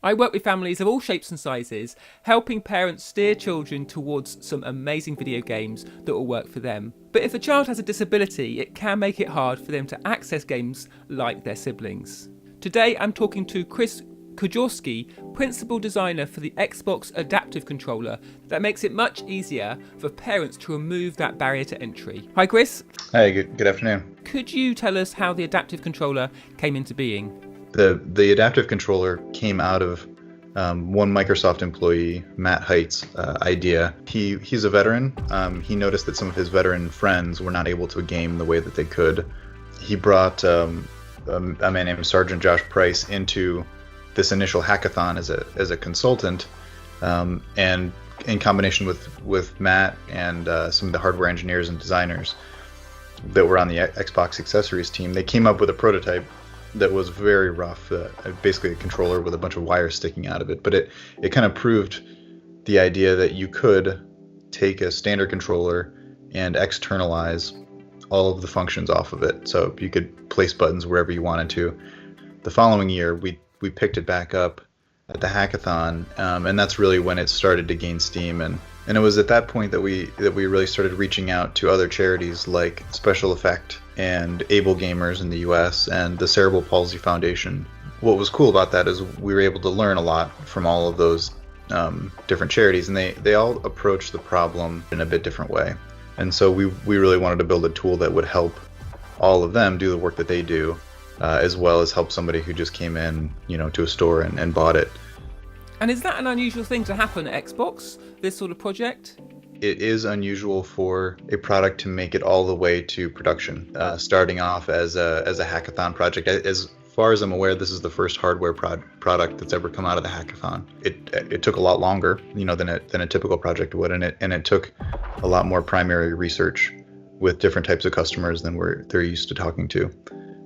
I work with families of all shapes and sizes, helping parents steer children towards some amazing video games that will work for them. But if a child has a disability, it can make it hard for them to access games like their siblings. Today I'm talking to Chris Kujawski, principal designer for the Xbox Adaptive Controller that makes it much easier for parents to remove that barrier to entry. Hi Chris. Hi, good afternoon. Could you tell us how the Adaptive Controller came into being? The Adaptive Controller came out of one Microsoft employee, Matt Height's idea. He's a veteran. He noticed that some of his veteran friends were not able to game the way that they could. He brought a man named Sergeant Josh Price into this initial hackathon as a consultant, and in combination with Matt and some of the hardware engineers and designers that were on the Xbox accessories team, they came up with a prototype that was very rough, basically a controller with a bunch of wires sticking out of it. But it kind of proved the idea that you could take a standard controller and externalize all of the functions off of it. So you could place buttons wherever you wanted to. The following year, we picked it back up at the hackathon, and that's really when it started to gain steam. And it was at that point that we really started reaching out to other charities like Special Effect and Able Gamers in the US and the Cerebral Palsy Foundation. What was cool about that is we were able to learn a lot from all of those different charities, and they all approach the problem in a bit different way. And so we really wanted to build a tool that would help all of them do the work that they do, as well as help somebody who just came in, to a store and bought it. And is that an unusual thing to happen at Xbox, this sort of project? It is unusual for a product to make it all the way to production, starting off as a hackathon project. As far as I'm aware, this is the first hardware product that's ever come out of the hackathon. It took a lot longer, than a typical project would, and it took a lot more primary research with different types of customers than they're used to talking to.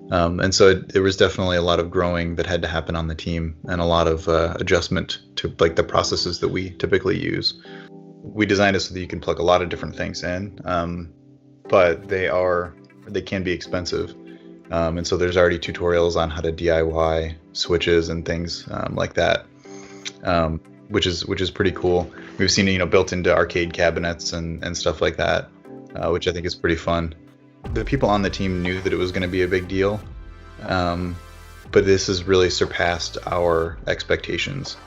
And so there was definitely a lot of growing that had to happen on the team, and a lot of adjustment to like the processes that we typically use. We designed it so that you can plug a lot of different things in, but they can be expensive. And so there's already tutorials on how to DIY switches and things like that, which is pretty cool. We've seen it, built into arcade cabinets and stuff like that, which I think is pretty fun. The people on the team knew that it was going to be a big deal, but this has really surpassed our expectations.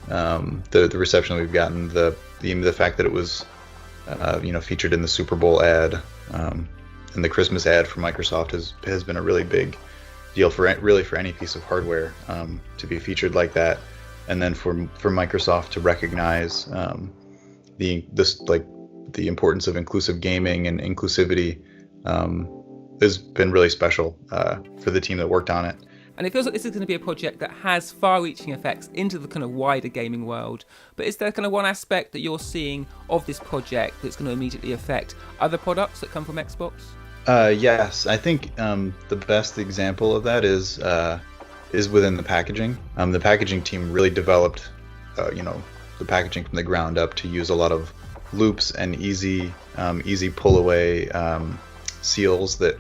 The reception that we've gotten, the fact that it was featured in the Super Bowl ad and the Christmas ad for Microsoft has been a really big deal for any piece of hardware to be featured like that, and then for Microsoft to recognize the importance of inclusive gaming and inclusivity has been really special for the team that worked on it. And it feels like this is going to be a project that has far-reaching effects into the kind of wider gaming world. But is there kind of one aspect that you're seeing of this project that's going to immediately affect other products that come from Xbox? Yes, I think the best example of that is within the packaging. The packaging team really developed, the packaging from the ground up to use a lot of loops and easy pull-away seals that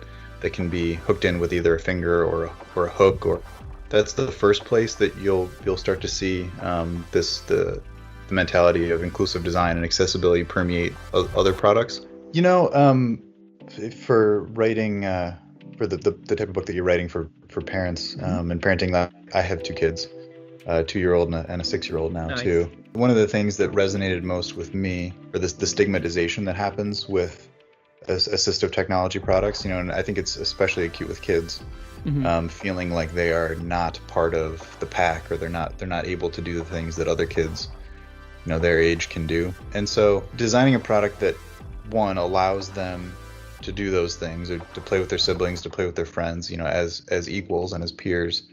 can be hooked in with either a finger or a hook. Or that's the first place that you'll start to see the mentality of inclusive design and accessibility permeate other products. For writing for the type of book that you're writing for parents and parenting, that I have two kids, a 2-year-old and a 6-year-old now. Nice. Too. One of the things that resonated most with me, or the stigmatization that happens with assistive technology products, and I think it's especially acute with kids, feeling like they are not part of the pack, or they're not able to do the things that other kids, their age can do. And so designing a product that, one, allows them to do those things, or to play with their siblings, to play with their friends, as equals and as peers,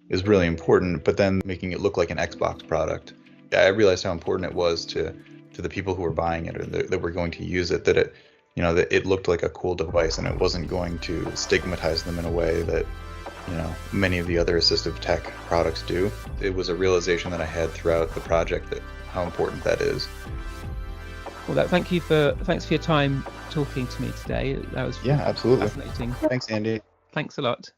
is really important. But then making it look like an Xbox product, I realized how important it was to the people who were buying it, or that were going to use it, that it looked like a cool device, and it wasn't going to stigmatize them in a way that many of the other assistive tech products do. It was a realization that I had throughout the project that how important that is. Well, thanks for your time talking to me today. That was absolutely fascinating. Thanks, Andy. Thanks a lot.